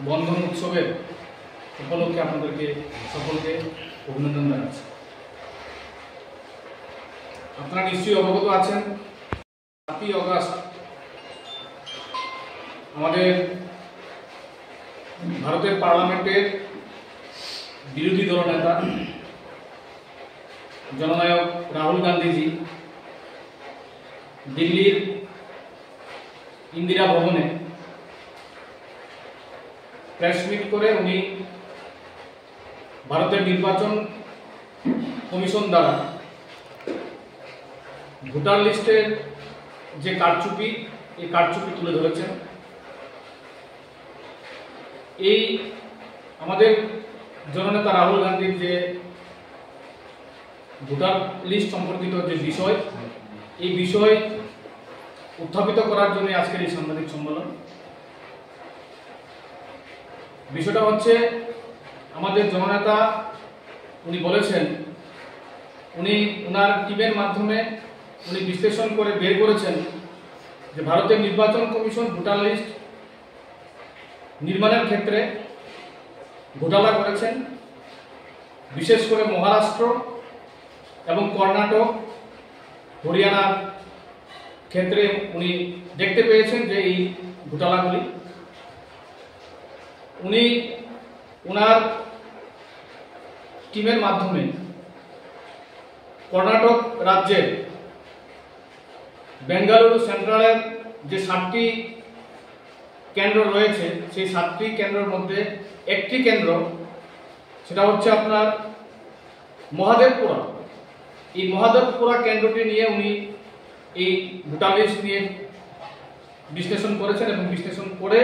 বন্ধন উৎসবের উপলক্ষে আপনাদেরকে সকলকে অভিনন্দন জানাচ্ছি। আপনারা নিশ্চয়ই অবগত আছেন 7ই আগস্ট আমাদের ভারতের পার্লামেন্টের বিরোধী দলনেতা জননায়ক রাহুল গান্ধীজি দিল্লির ইন্দিরা ভবনে প্রেস মিট করে উনি ভারতের নির্বাচন কমিশন দ্বারা ভোটার লিস্টের যে কারচুপি এই কারচুপি তুলে ধরেছেন। এই আমাদের জননেতা রাহুল গান্ধীর যে ভোটার লিস্ট সম্পর্কিত যে বিষয়, এই বিষয় উত্থাপিত করার জন্য আজকের এই সাংবাদিক সম্মেলন। বিষয়টা হচ্ছে আমাদের জননেতা উনি বলেছেন উনি ওনার টিমের মাধ্যমে উনি বিশ্লেষণ করে বের করেছেন যে ভারতের নির্বাচন কমিশন ভোটার লিস্ট নির্মাণের ক্ষেত্রে ঘোটালা করেছেন। বিশেষ করে মহারাষ্ট্র এবং কর্ণাটক, হরিয়ানার ক্ষেত্রে উনি দেখতে পেয়েছেন যে এই ঘোটালাগুলি উনি ওনার টিমের মাধ্যমে কর্ণাটক রাজ্যের বেঙ্গালুরু সেন্ট্রালের যে 7টি কেন্দ্র রয়েছে সেই 7টি কেন্দ্রের মধ্যে একটি কেন্দ্র, সেটা হচ্ছে আপনার মহাদেবপুরা। এই মহাদেবপুরা কেন্দ্রটি নিয়ে উনি এই ভোটার লিস্ট নিয়ে বিশ্লেষণ করেছেন এবং বিশ্লেষণ করে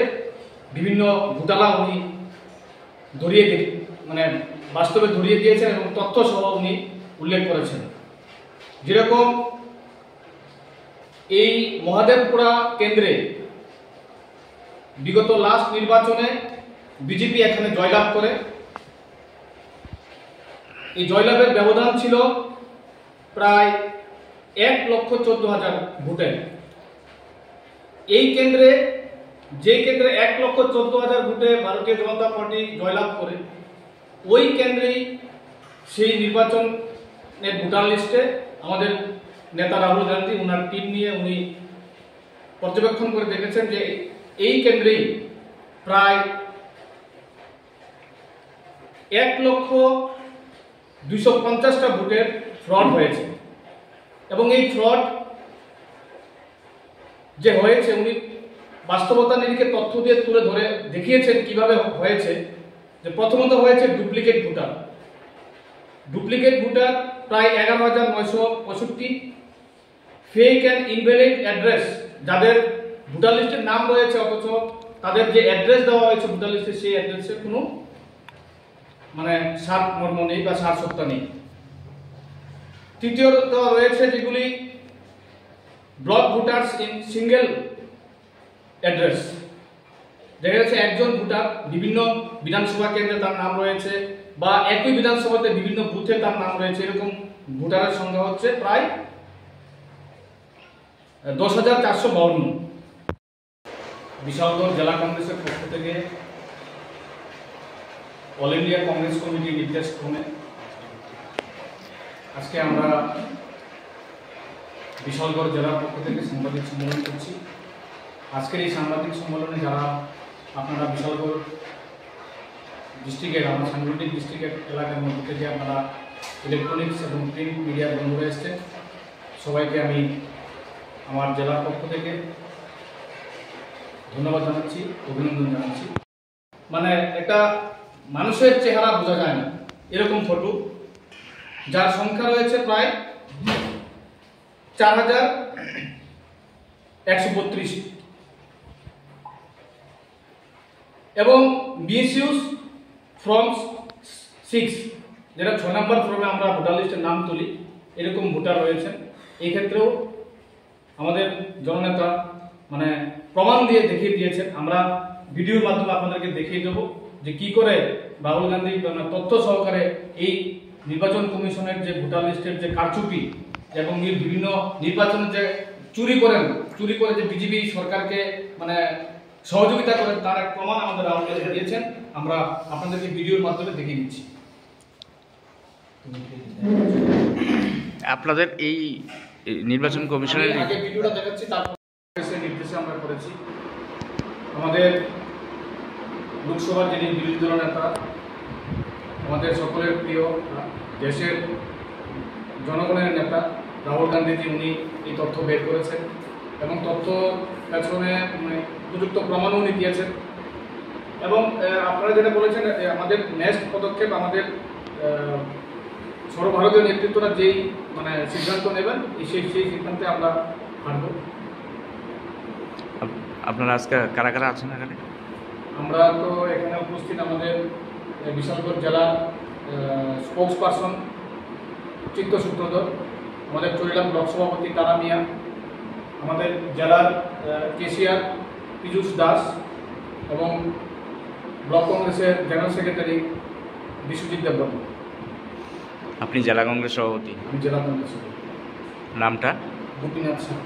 বিভিন্ন ঘোটালা উনি বাস্তবে ধরিয়ে দিয়েছেন এবং তথ্য সহ উনি উল্লেখ করেছেন। যেরকম এই মহাদেবপুরা কেন্দ্রে বিগত লাস্ট নির্বাচনে বিজেপি এখানে জয়লাভ করে। এই জয়লাভের ব্যবধান ছিল প্রায় 1,14,000 ভোটের। এই কেন্দ্রে যে কেন্দ্রে 1,14,000 ভোটে ভারতীয় জনতা পার্টি জয়লাভ করে, ওই কেন্দ্রেই সেই নির্বাচনের ভোটার লিস্টে আমাদের নেতা রাহুল গান্ধী ওনার টিম নিয়ে উনি পর্যবেক্ষণ করে দেখেছেন যে এই কেন্দ্রেই প্রায় 1,250,000টা ভোটের ফ্রড হয়েছে এবং এই ফ্রড যে হয়েছে উনি বাস্তবতা নিরিখে তথ্য দিয়ে তুলে ধরে দেখিয়েছেন কিভাবে হয়েছে। যে প্রথমত হয়েছে ডুপ্লিকেট ভোটার প্রায় 11,965, ফেক অ্যান্ড ইনভ্যালিড অ্যাড্রেস, যাদের ভোটার লিস্টের নাম রয়েছে অথচ তাদের যে অ্যাড্রেস দেওয়া হয়েছে ভোটার লিস্টে সেই অ্যাড্রেসের কোনো সারমর্ম নেই বা সারসত্তা নেই। তৃতীয়ত রয়েছে যেগুলি block voters in single address, দেখা যাচ্ছে একজন ভোটার বিভিন্ন বিধানসভা কেন্দ্রে তার নাম রয়েছে বা একই বিধানসভাতে বিভিন্ন বুথে তার নাম রয়েছে। এরকম ভোটারের সংখ্যা হচ্ছে প্রায় 10,452। বিশালগড় জেলা কংগ্রেসের পক্ষ থেকে অল ইন্ডিয়া কংগ্রেস কমিটির নির্দেশ ক্রমে আজকে আমরা বিশালগড় জেলার পক্ষ থেকে সাংবাদিক সম্মেলন করছি। আজকের এই সাংবাদিক সম্মেলনে যারা আপনারা বিশালগড় ডিস্ট্রিক্টের আমার সাংগঠনিক ডিস্ট্রিক্টের এলাকার মধ্যে থেকে আপনারা ইলেকট্রনিক্স এবং প্রিন্ট মিডিয়ার বন্ধুরা এসছেন, সবাইকে আমি আমার জেলার পক্ষ থেকে ধন্যবাদ জানাচ্ছি, অভিনন্দন জানাচ্ছি। একটা মানুষের চেহারা বোঝা যায় না এরকম ফটো, যার সংখ্যা রয়েছে প্রায় 4,132 এবং মিসইউজ ফর্ম 6, যেটা 6 নম্বর ফর্মে আমরা ভোটার লিস্টের নাম তুলি, এরকম ভোটার রয়েছেন। এই ক্ষেত্রেও আমাদের জননেতা প্রমাণ দিয়ে দেখিয়ে দিয়েছেন। আমরা ভিডিওর মাধ্যমে আপনাদেরকে দেখিয়ে দেবো যে কি করে রাহুল গান্ধী তথ্য সহকারে এই নির্বাচন কমিশনের যে ভোটার লিস্টের যে কারচুপি এবং বিভিন্ন নির্বাচনে যে চুরি করে যে বিজেপি সরকারকে সহযোগিতা করেন তার এক প্রমাণ আমাদের আউটলেটে দিয়েছেন। আমরা আপনাদেরকে ভিডিওর মাধ্যমে দেখিয়ে দিচ্ছি। আপনাদের এই নির্বাচন কমিশনের আমি আগে ভিডিওটা দেখাচ্ছি, তারপর নির্দেশে আমরা করেছি। আমাদের লোকসভার যিনি বিরোধী দল নেতা, আমাদের সকলের প্রিয় দেশের জনগণের নেতা রাহুল গান্ধীজি, উনি এই তথ্য বের করেছেন এবং তথ্য পেছনে উপযুক্ত প্রমাণও উনি দিয়েছেন। এবং আপনারা যেটা বলেছেন, আমাদের নেক্সট পদক্ষেপ, আমাদের সর্বভারতীয় নেতৃত্বরা যেই সিদ্ধান্ত নেবেন, সেই সিদ্ধান্তে আমরা হাঁটব। আপনারা আজকে কারা কারা আছেন এখানে? আমরা তো এখানে উপস্থিত আমাদের বিশালগড় জেলার স্পোক্স পারসন চিত্ত সূত্রধর, আমাদের চরিলাম ব্লক সভাপতি তারা মিয়া, আমাদের জেলার কেশিয়ার পীযূষ দাস এবং ব্লক কংগ্রেসের জেনারেল সেক্রেটারি বিশ্বজিৎ দেববর্মা। আপনি জেলা কংগ্রেস সভাপতি? আমি জেলা কংগ্রেস সভাপতি। নামটা? গোপীনাথ শাহ।